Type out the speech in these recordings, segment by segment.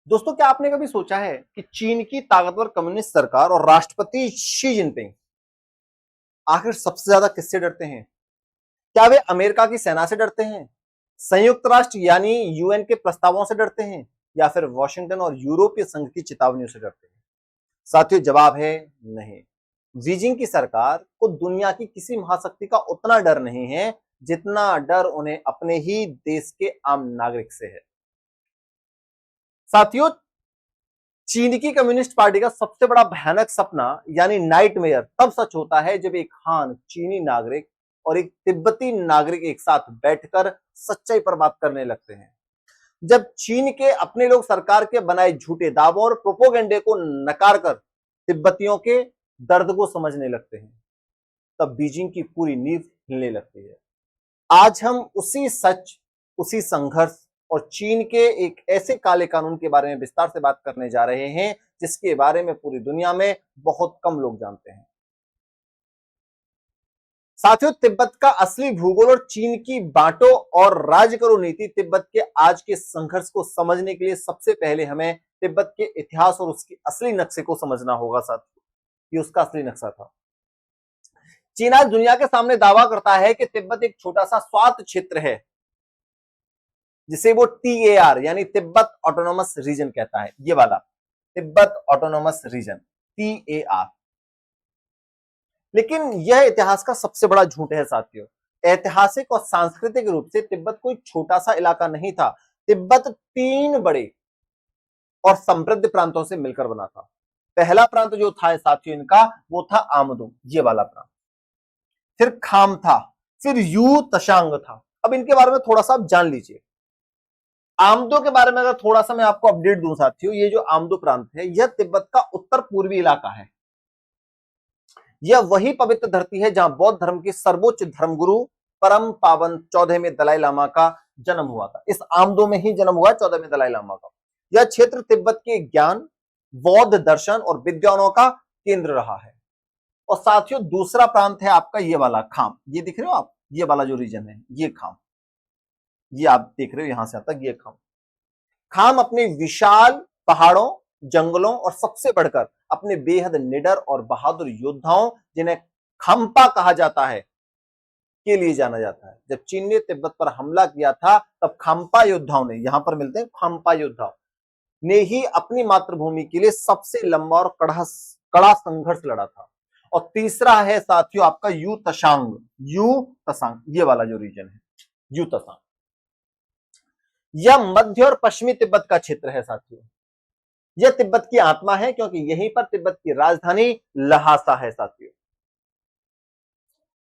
दोस्तों, क्या आपने कभी सोचा है कि चीन की ताकतवर कम्युनिस्ट सरकार और राष्ट्रपति शी जिनपिंग आखिर सबसे ज्यादा किससे डरते हैं? क्या वे अमेरिका की सेना से डरते हैं, संयुक्त राष्ट्र यानी यूएन के प्रस्तावों से डरते हैं, या फिर वॉशिंगटन और यूरोपीय संघ की चेतावनियों से डरते हैं? साथियों, जवाब है नहीं। बीजिंग की सरकार को दुनिया की किसी महाशक्ति का उतना डर नहीं है जितना डर उन्हें अपने ही देश के आम नागरिक से है। साथियों, चीन की कम्युनिस्ट पार्टी का सबसे बड़ा भयानक सपना यानी नाइटमेयर तब सच होता है जब एक हान चीनी नागरिक और एक तिब्बती नागरिक एक साथ बैठकर सच्चाई पर बात करने लगते हैं। जब चीन के अपने लोग सरकार के बनाए झूठे दावों और प्रोपोगेंडे को नकार कर तिब्बतियों के दर्द को समझने लगते हैं, तब बीजिंग की पूरी नींव हिलने लगती है। आज हम उसी सच, उसी संघर्ष और चीन के एक ऐसे काले कानून के बारे में विस्तार से बात करने जा रहे हैं जिसके बारे में पूरी दुनिया में बहुत कम लोग जानते हैं। साथियों, तिब्बत का असली भूगोल और चीन की बांटो और राज करो नीति तिब्बत के आज के संघर्ष को समझने के लिए सबसे पहले हमें तिब्बत के इतिहास और उसके असली नक्शे को समझना होगा। साथियों, ये उसका असली नक्शा था। चीन आज दुनिया के सामने दावा करता है कि तिब्बत एक छोटा सा स्वायत्त क्षेत्र है जिसे वो TAR यानी तिब्बत ऑटोनोमस रीजन कहता है। ये वाला तिब्बत ऑटोनोमस रीजन TAR। लेकिन यह इतिहास का सबसे बड़ा झूठ है। साथियों, ऐतिहासिक और सांस्कृतिक रूप से तिब्बत कोई छोटा सा इलाका नहीं था। तिब्बत 3 बड़े और समृद्ध प्रांतों से मिलकर बना था। पहला प्रांत जो था साथियों इनका, वो था आमदो, ये वाला प्रांत। फिर खाम था, फिर यू तशांग था। अब इनके बारे में थोड़ा सा आप जान लीजिए। आमदो के बारे में अगर थोड़ा सा मैं आपको अपडेट दूं साथियों, ये जो आमदो प्रांत है यह तिब्बत का उत्तर पूर्वी इलाका है। यह वही पवित्र धरती है जहां बौद्ध धर्म के सर्वोच्च धर्मगुरु परम पावन 14वें दलाई लामा का जन्म हुआ था। इस आमदो में ही जन्म हुआ 14वें दलाई लामा का। यह क्षेत्र तिब्बत के ज्ञान, बौद्ध दर्शन और विद्वानों का केंद्र रहा है। और साथियों, दूसरा प्रांत है आपका ये वाला खाम। ये दिख रहे हो आप, ये वाला जो रीजन है ये खाम, ये आप देख रहे हो यहां से यहां तक, ये खाम। खाम अपने विशाल पहाड़ों, जंगलों और सबसे बढ़कर अपने बेहद निडर और बहादुर योद्धाओं, जिन्हें खम्पा कहा जाता है, के लिए जाना जाता है। जब चीन ने तिब्बत पर हमला किया था तब खम्पा योद्धाओं ने, यहां पर मिलते हैं खम्पा योद्धा ने ही अपनी मातृभूमि के लिए सबसे लंबा और कड़ा संघर्ष लड़ा था। और तीसरा है साथियों आपका यू तशांग। ये वाला जो रीजन है यू तशांग, यह मध्य और पश्चिमी तिब्बत का क्षेत्र है। साथियों, यह तिब्बत की आत्मा है क्योंकि यहीं पर तिब्बत की राजधानी लहासा है। साथियों,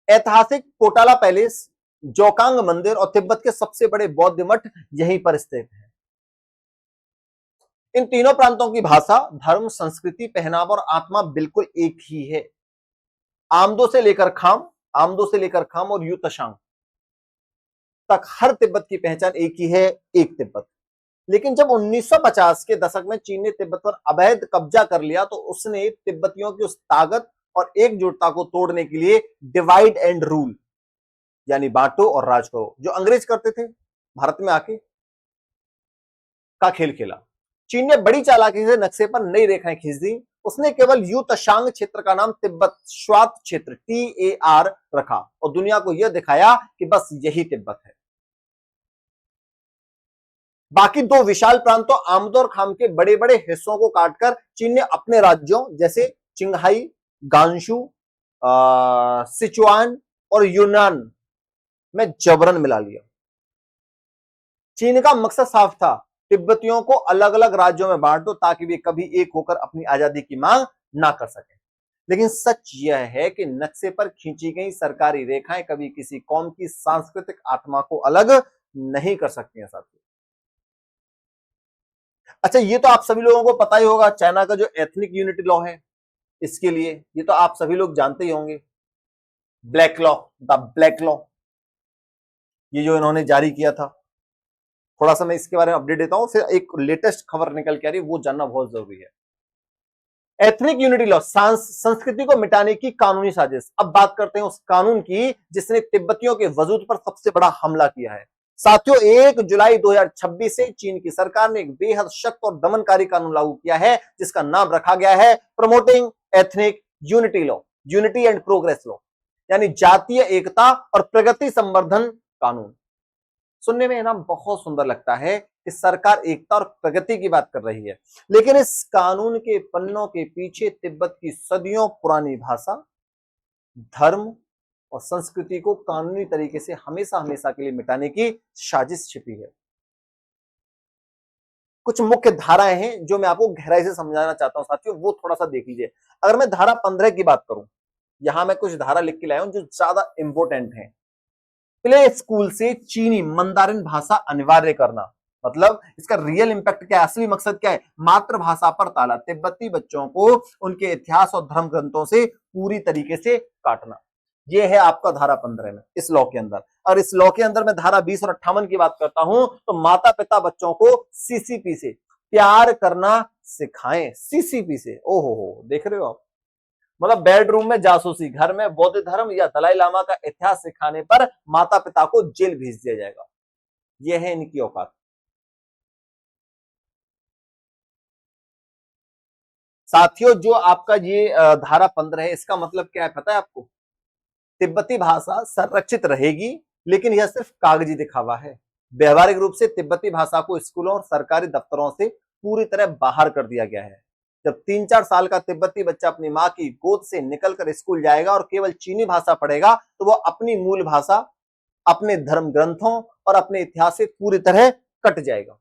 ऐतिहासिक पोटाला पैलेस, जोकांग मंदिर और तिब्बत के सबसे बड़े बौद्ध मठ यहीं पर स्थित है। इन तीनों प्रांतों की भाषा, धर्म, संस्कृति, पहनावा और आत्मा बिल्कुल एक ही है। आमदो से लेकर खाम और यू तशांग तक हर तिब्बत की पहचान एक ही है, एक तिब्बत। लेकिन जब 1950 के दशक में चीन ने तिब्बत पर अवैध कब्जा कर लिया तो उसने तिब्बतियों की उस ताकत और एकजुटता को तोड़ने के लिए डिवाइड एंड रूल यानी बांटो और राज करो, जो अंग्रेज करते थे भारत में आके, का खेल खेला। चीन ने बड़ी चालाकी से नक्शे पर नई रेखाएं खींच दी। उसने केवल यू तशांग क्षेत्र का नाम तिब्बत स्वायत्त क्षेत्र TAR रखा और दुनिया को यह दिखाया कि बस यही तिब्बत है। बाकी 2 विशाल प्रांतों आमदो और खाम के बड़े बड़े हिस्सों को काटकर चीन ने अपने राज्यों जैसे चिंगहाई, गांशु, सिचुआन और यूनान में जबरन मिला लिया। चीन का मकसद साफ था, तिब्बतियों को अलग अलग राज्यों में बांट दो ताकि वे कभी एक होकर अपनी आजादी की मांग ना कर सके। लेकिन सच यह है कि नक्शे पर खींची गई सरकारी रेखाएं कभी किसी कौम की सांस्कृतिक आत्मा को अलग नहीं कर सकती हैं। साथियों, अच्छा, ये तो आप सभी लोगों को पता ही होगा, चाइना का जो एथनिक यूनिटी लॉ है, इसके लिए ये तो आप सभी लोग जानते ही होंगे, black law, the black law, ये जो इन्होंने जारी किया था। थोड़ा सा मैं इसके बारे में अपडेट देता हूं, फिर एक लेटेस्ट खबर निकल के आ रही है, वो जानना बहुत जरूरी है। एथनिक यूनिटी लॉ, संस्कृति को मिटाने की कानूनी साजिश। अब बात करते हैं उस कानून की जिसने तिब्बतियों के वजूद पर सबसे बड़ा हमला किया है। साथियों 1 जुलाई 2026 से चीन की सरकार ने एक बेहद सख्त और दमनकारी कानून लागू किया है जिसका नाम रखा गया है promoting ethnic unity law, unity and progress law, यानी जातीय एकता और प्रगति संवर्धन कानून। सुनने में ना बहुत सुंदर लगता है कि सरकार एकता और प्रगति की बात कर रही है, लेकिन इस कानून के पन्नों के पीछे तिब्बत की सदियों पुरानी भाषा, धर्म और संस्कृति को कानूनी तरीके से हमेशा हमेशा के लिए मिटाने की साजिश छिपी है। कुछ मुख्य धाराएं हैं जो मैं आपको गहराई से समझाना चाहता हूं साथियों, वो थोड़ा सा देख लीजिए। अगर मैं धारा 15 की बात करूं, यहां मैं कुछ धारा लिख के लाया हूं जो ज्यादा इंपॉर्टेंट है। प्ले स्कूल से चीनी मंदारिन भाषा अनिवार्य करना, मतलब इसका रियल इंपैक्ट क्या है, असली मकसद क्या है? मातृभाषा पर ताला, तिब्बती बच्चों को उनके इतिहास और धर्म ग्रंथों से पूरी तरीके से काटना। ये है आपका धारा 15 में इस लॉ के अंदर। और इस लॉ के अंदर मैं धारा 20 और 58 की बात करता हूं तो माता पिता बच्चों को सीसीपी से प्यार करना सिखाएं। सीसीपी से, ओहो देख रहे हो आप, मतलब बेडरूम में जासूसी, घर में बौद्ध धर्म या दलाई लामा का इतिहास सिखाने पर माता पिता को जेल भेज दिया जाएगा। यह है इनकी औकात। साथियों जो आपका ये धारा 15 है, इसका मतलब क्या है पता है आपको? तिब्बती भाषा संरक्षित रहेगी, लेकिन यह सिर्फ कागजी दिखावा है। व्यवहारिक रूप से तिब्बती भाषा को स्कूलों और सरकारी दफ्तरों से पूरी तरह बाहर कर दिया गया है। जब 3-4 साल का तिब्बती बच्चा अपनी माँ की गोद से निकलकर स्कूल जाएगा और केवल चीनी भाषा पढ़ेगा तो वह अपनी मूल भाषा, अपने धर्म ग्रंथों और अपने इतिहास से पूरी तरह कट जाएगा।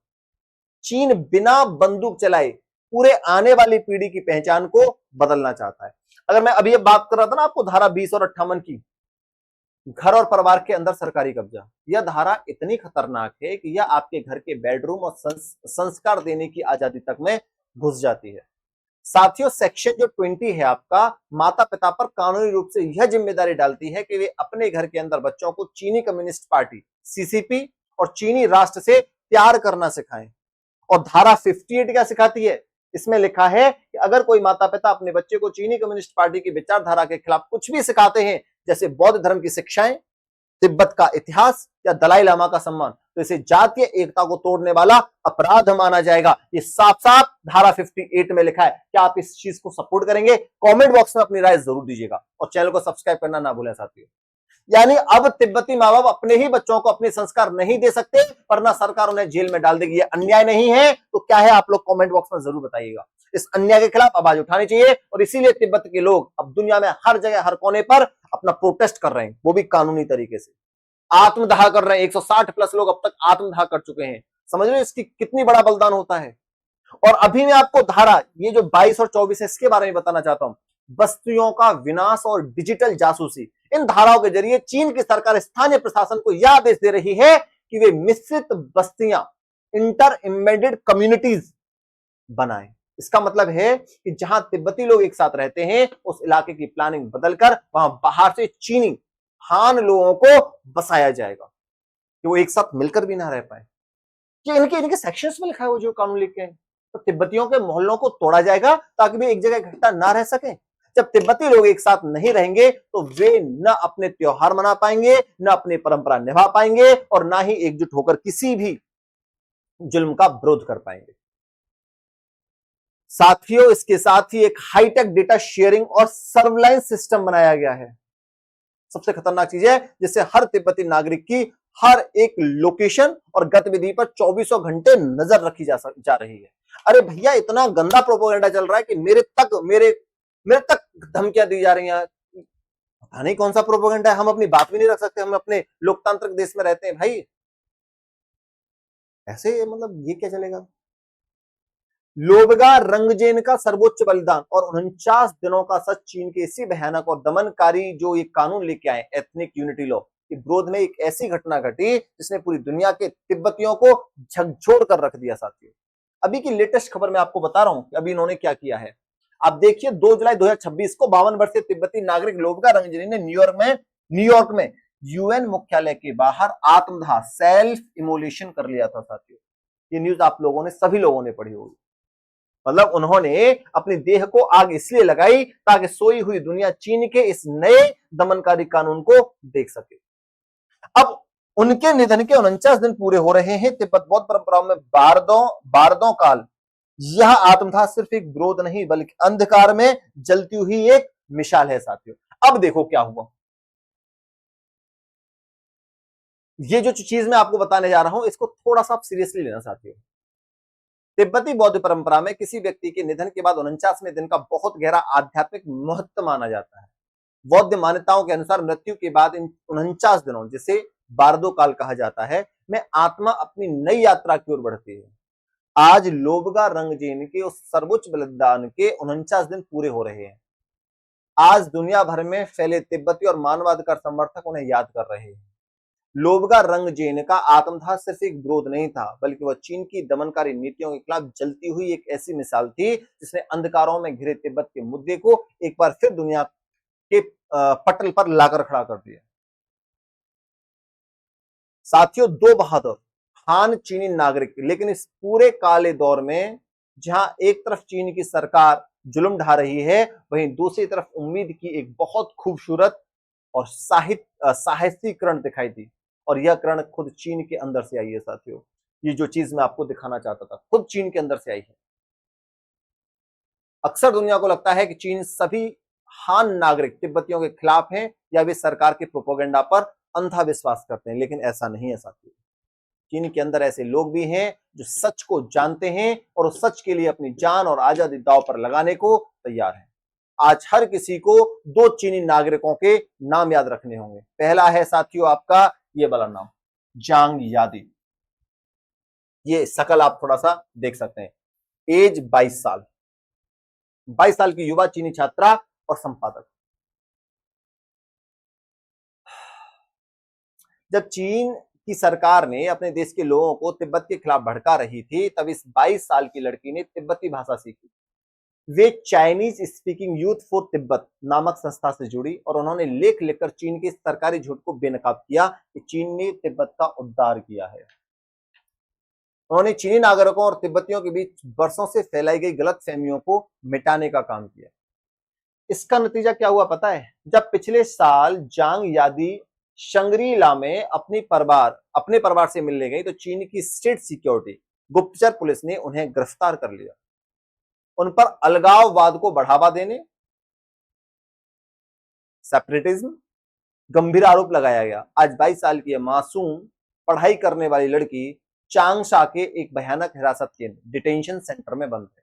चीन बिना बंदूक चलाए पूरे आने वाली पीढ़ी की पहचान को बदलना चाहता है। अगर मैं अभी ये बात कर रहा था ना आपको धारा 20 और 58 की, घर और परिवार के अंदर सरकारी कब्जा, यह धारा इतनी खतरनाक है कि यह आपके घर के बेडरूम और संस्कार देने की आजादी तक में घुस जाती है। साथियों सेक्शन जो 20 है आपका, माता पिता पर कानूनी रूप से यह जिम्मेदारी डालती है कि वे अपने घर के अंदर बच्चों को चीनी कम्युनिस्ट पार्टी सीसीपी और चीनी राष्ट्र से प्यार करना सिखाएं। और धारा 58 क्या सिखाती है? इसमें लिखा है कि अगर कोई माता पिता अपने बच्चे को चीनी कम्युनिस्ट पार्टी की विचारधारा के खिलाफ कुछ भी सिखाते हैं, जैसे बौद्ध धर्म की शिक्षाएं, तिब्बत का इतिहास या दलाई लामा का सम्मान, तो इसे जातीय एकता को तोड़ने वाला अपराध माना जाएगा। ये साफ साफ धारा 58 में लिखा है। क्या आप इस चीज को सपोर्ट करेंगे? कमेंट बॉक्स में अपनी राय जरूर दीजिएगा और चैनल को सब्सक्राइब करना ना भूलें साथियों। यानी अब तिब्बती माँ बाप अपने ही बच्चों को अपने संस्कार नहीं दे सकते, वरना सरकार उन्हें जेल में डाल देगी। ये अन्याय नहीं है तो क्या है? आप लोग कमेंट बॉक्स में जरूर बताइएगा। इस अन्याय के खिलाफ आवाज उठानी चाहिए और इसीलिए तिब्बत के लोग अब दुनिया में हर जगह हर कोने पर अपना प्रोटेस्ट कर रहे हैं, वो भी कानूनी तरीके से आत्मदाह कर रहे हैं। 160 प्लस लोग अब तक आत्मदाह कर चुके हैं। समझ रहे हो इसकी कितनी बड़ा बलिदान होता है। और अभी मैं आपको धारा ये जो 22 और 24 है इसके बारे में बताना चाहता हूं। बस्तियों का विनाश और डिजिटल जासूसी, इन धाराओं के जरिए चीन की सरकार स्थानीय प्रशासन को यह आदेश दे रही है कि वे मिश्रित बस्तियां, इंटर एम्बेडेड कम्युनिटीज बनाएं। इसका मतलब है कि जहां तिब्बती लोग एक साथ रहते हैं उस इलाके की प्लानिंग बदलकर वहां बाहर से चीनी हान लोगों को बसाया जाएगा कि वो एक साथ मिलकर भी ना रह पाए। कि इनके सेक्शंस में लिखा है वो जो कानून लिखे हैं। तो तिब्बतियों के मोहल्लों को तोड़ा जाएगा ताकि वे एक जगह इकट्ठा ना रह सके। जब तिब्बती लोग एक साथ नहीं रहेंगे तो वे न अपने त्योहार मना पाएंगे, न अपनी परंपरा निभा पाएंगे और ना ही एकजुट होकर किसी भी जुल्म का विरोध कर पाएंगे। साथियों इसके साथ ही एक हाईटेक डेटा शेयरिंग और सर्विलांस सिस्टम बनाया गया है। सबसे खतरनाक चीज है जिससे हर तिब्बती नागरिक की हर एक लोकेशन और गतिविधि पर 24 घंटे नजर रखी जा रही है। अरे भैया इतना गंदा प्रोपेगेंडा चल रहा है कि मेरे तक धमकियां दी जा रही हैं। पता नहीं कौन सा प्रोपेगेंडा है। हम अपनी बात भी नहीं रख सकते। हम अपने लोकतांत्रिक देश में रहते हैं भाई, ऐसे मतलब ये क्या चलेगा? लोबगा रंगजेन का सर्वोच्च बलिदान और 49 दिनों का सच चीन के इसी भयानक और दमनकारी जो ये कानून लेके आए एथनिक यूनिटी लॉ के विरोध में एक ऐसी घटना घटी जिसने पूरी दुनिया के तिब्बतियों को झकझोर कर रख दिया। साथियों अभी की लेटेस्ट खबर मैं आपको बता रहा हूं कि अभी इन्होंने क्या किया है। आप देखिए 2 जुलाई 2026 को 52 वर्षीय तिब्बती नागरिक लोबगा रंगजेन ने न्यूयॉर्क में यूएन मुख्यालय के बाहर आत्मदाह सेल्फ इमोलेशन कर लिया था। साथियों ये न्यूज आप लोगों ने सभी लोगों ने पढ़ी होगी। मतलब उन्होंने अपनी देह को आग इसलिए लगाई ताकि सोई हुई दुनिया चीन के इस नए दमनकारी कानून को देख सके। अब उनके निधन के 49 दिन पूरे हो रहे हैं। तिब्बत बौद्ध परंपराओं में बारदों काल यह आत्मथा सिर्फ एक विरोध नहीं बल्कि अंधकार में जलती हुई एक मिसाल है साथियों। अब देखो क्या हुआ, ये जो चीज मैं आपको बताने जा रहा हूं इसको थोड़ा सा आप सीरियसली लेना साथियों। तिब्बती बौद्ध परंपरा में किसी व्यक्ति के निधन के बाद 49वें दिन का बहुत गहरा आध्यात्मिक महत्व माना जाता है। बौद्ध मान्यताओं के अनुसार मृत्यु के बाद इन 49 दिनों, जिसे बारदो काल कहा जाता है, में आत्मा अपनी नई यात्रा की ओर बढ़ती है। आज लोबगा रंगजेन के उस सर्वोच्च बलिदान के 49 दिन पूरे हो रहे हैं। आज दुनिया भर में फैले तिब्बती और मानवाधिकार समर्थक उन्हें याद कर रहे हैं। लोबगा रंगजेन का आत्मदाह सिर्फ एक विरोध नहीं था बल्कि वह चीन की दमनकारी नीतियों के खिलाफ जलती हुई एक ऐसी मिसाल थी जिसने अंधकारों में घिरे तिब्बत के मुद्दे को एक बार फिर दुनिया के पटल पर लाकर खड़ा कर दिया। साथियों, दो बहादुर हान चीनी नागरिक, लेकिन इस पूरे काले दौर में जहां एक तरफ चीन की सरकार जुल्म ढा रही है, वहीं दूसरी तरफ उम्मीद की एक बहुत खूबसूरत और साहसी किरण दिखाई दी। और यह किरण खुद चीन के अंदर से आई है साथियों। ये जो चीज मैं आपको दिखाना चाहता था खुद चीन के अंदर से आई है। अक्सर दुनिया को लगता है कि चीन सभी हान नागरिक तिब्बतियों के खिलाफ हैं या वे सरकार के प्रोपेगेंडा पर अंधा विश्वास करते हैं, लेकिन ऐसा नहीं है साथियों। चीन के अंदर ऐसे लोग भी हैं जो सच को जानते हैं और उस सच के लिए अपनी जान और आजादी दांव पर लगाने को तैयार हैं। आज हर किसी को दो चीनी नागरिकों के नाम याद रखने होंगे। पहला है साथियों आपका ये वाला नाम, जांग यादी। ये शकल आप थोड़ा सा देख सकते हैं। एज 22 साल, 22 साल की युवा चीनी छात्रा और संपादक। जब चीन की सरकार ने अपने देश के लोगों को तिब्बत के खिलाफ भड़का रही थी, तब इस 22 साल की लड़की ने तिब्बती भाषा सीखी। वे Chinese speaking youth for Tibet नामक संस्था से जुड़ी और उन्होंने लेख लिखकर चीन के सरकारी झूठ को बेनकाब किया कि चीन ने तिब्बत का उद्धार किया है। उन्होंने चीनी नागरिकों और तिब्बतियों के बीच वर्षों से फैलाई गई गलतफहमियों को मिटाने का काम किया। इसका नतीजा क्या हुआ पता है? जब पिछले साल जांग यादी शंग्री-ला में अपने परिवार से मिलने गई तो चीन की स्टेट सिक्योरिटी गुप्तचर पुलिस ने उन्हें गिरफ्तार कर लिया। उन पर अलगाववाद को बढ़ावा देने, सेपरेटिज्म, गंभीर आरोप लगाया गया। आज 22 साल की मासूम पढ़ाई करने वाली लड़की चांगशा के एक भयानक हिरासत केंद्र डिटेंशन सेंटर में बंद है।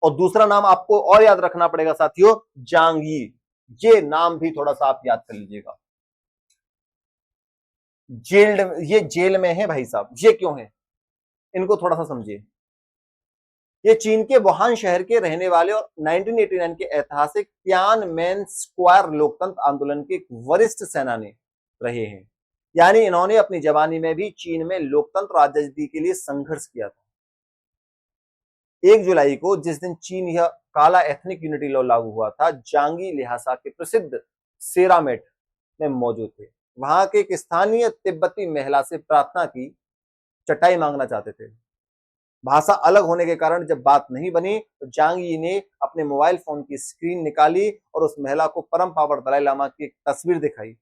और दूसरा नाम आपको और याद रखना पड़ेगा साथियों, जांग यी। ये नाम भी थोड़ा सा आप याद कर लीजिएगा। ये जेल में है भाई साहब। ये क्यों है, इनको थोड़ा सा समझिए। ये चीन के वुहान शहर के रहने वाले और 1989 के ऐतिहासिक तियानमेन स्क्वायर लोकतंत्र आंदोलन के वरिष्ठ सेनानी रहे हैं। यानी इन्होंने अपनी जवानी में भी चीन में लोकतंत्र और आजादी के लिए संघर्ष किया था। 1 जुलाई को जिस दिन चीन यह काला एथनिक यूनिटी लॉ लागू हुआ था, जांगी लिहासा के प्रसिद्ध सेरामेट में मौजूद थे। वहां के एक स्थानीय तिब्बती महिला से प्रार्थना की, चटाई मांगना चाहते थे। भाषा अलग होने के कारण जब बात नहीं बनी तो जांग यी ने अपने मोबाइल फोन की स्क्रीन निकाली और उस महिला को परम पावर दलाई लामा की एक तस्वीर दिखाई।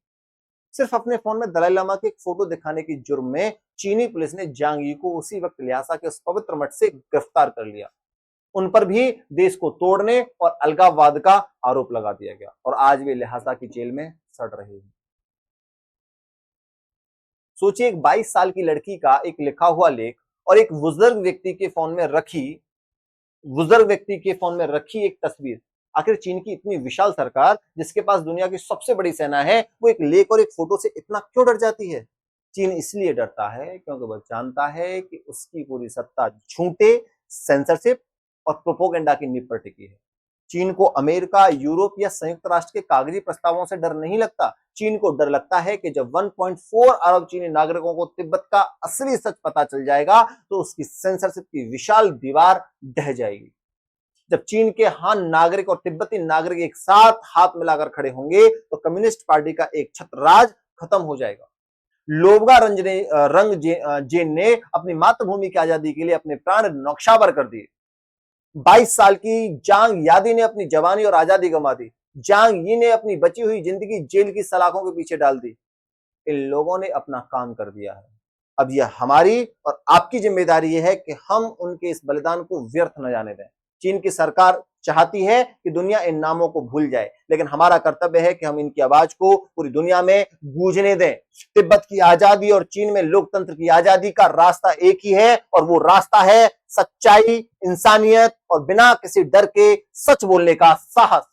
सिर्फ अपने फोन में दलाई लामा की एक फोटो दिखाने की जुर्म में चीनी पुलिस ने जांग यी को उसी वक्त ल्हासा के उस पवित्र मठ से गिरफ्तार कर लिया। उन पर भी देश को तोड़ने और अलगाववाद का आरोप लगा दिया गया और आज वे ल्हासा की जेल में सड़ रहे हैं। सोचिए, एक 22 साल की लड़की का एक लिखा हुआ लेख और एक बुजुर्ग व्यक्ति के फोन में रखी एक तस्वीर। आखिर चीन की इतनी विशाल सरकार, जिसके पास दुनिया की सबसे बड़ी सेना है, वो एक लेख और एक फोटो से इतना क्यों डर जाती है? चीन इसलिए डरता है क्योंकि वह जानता है कि उसकी पूरी सत्ता झूठे, सेंसरशिप और प्रोपोगेंडा की नींव पर टिकी है। चीन को अमेरिका, यूरोप या संयुक्त राष्ट्र के कागजी प्रस्तावों से डर नहीं लगता। चीन को डर लगता है कि जब 1.4 अरब चीनी नागरिकों को तिब्बत का असली सच पता चल जाएगा तो उसकी सेंसरशिप की विशाल दीवार ढह जाएगी। जब चीन के हान नागरिक और तिब्बती नागरिक एक साथ हाथ मिलाकर खड़े होंगे तो कम्युनिस्ट पार्टी का एक छत्र राज खत्म हो जाएगा। लोबगा रंगजेन ने अपनी मातृभूमि की आजादी के लिए अपने प्राण न्यौछावर कर दिए। 22 साल की जांग यादी ने अपनी जवानी और आजादी गंवा दी। जांग यी ने अपनी बची हुई जिंदगी जेल की सलाखों के पीछे डाल दी। इन लोगों ने अपना काम कर दिया है। अब यह हमारी और आपकी जिम्मेदारी यह है कि हम उनके इस बलिदान को व्यर्थ न जाने दें। चीन की सरकार चाहती है कि दुनिया इन नामों को भूल जाए, लेकिन हमारा कर्तव्य है कि हम इनकी आवाज को पूरी दुनिया में गूंजने दें। तिब्बत की आजादी और चीन में लोकतंत्र की आजादी का रास्ता एक ही है, और वो रास्ता है सच्चाई, इंसानियत और बिना किसी डर के सच बोलने का साहस।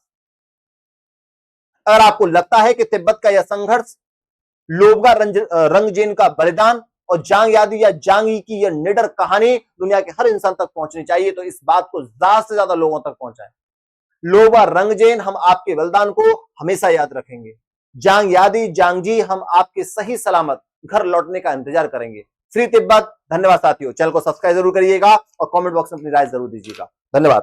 अगर आपको लगता है कि तिब्बत का यह संघर्ष, लोबगा रंगजेन का बलिदान और जांग यादी या जांग ई की यह निडर कहानी दुनिया के हर इंसान तक पहुंचनी चाहिए, तो इस बात को ज्यादा से ज्यादा लोगों तक पहुंचाएं। लोबा रंगजेन, हम आपके बलिदान को हमेशा याद रखेंगे। जांग यादी, जांग जी, हम आपके सही सलामत घर लौटने का इंतजार करेंगे। फ्री तिब्बत। धन्यवाद साथियों, चैनल को सब्सक्राइब जरूर करिएगा और कमेंट बॉक्स में अपनी राय जरूर दीजिएगा। धन्यवाद।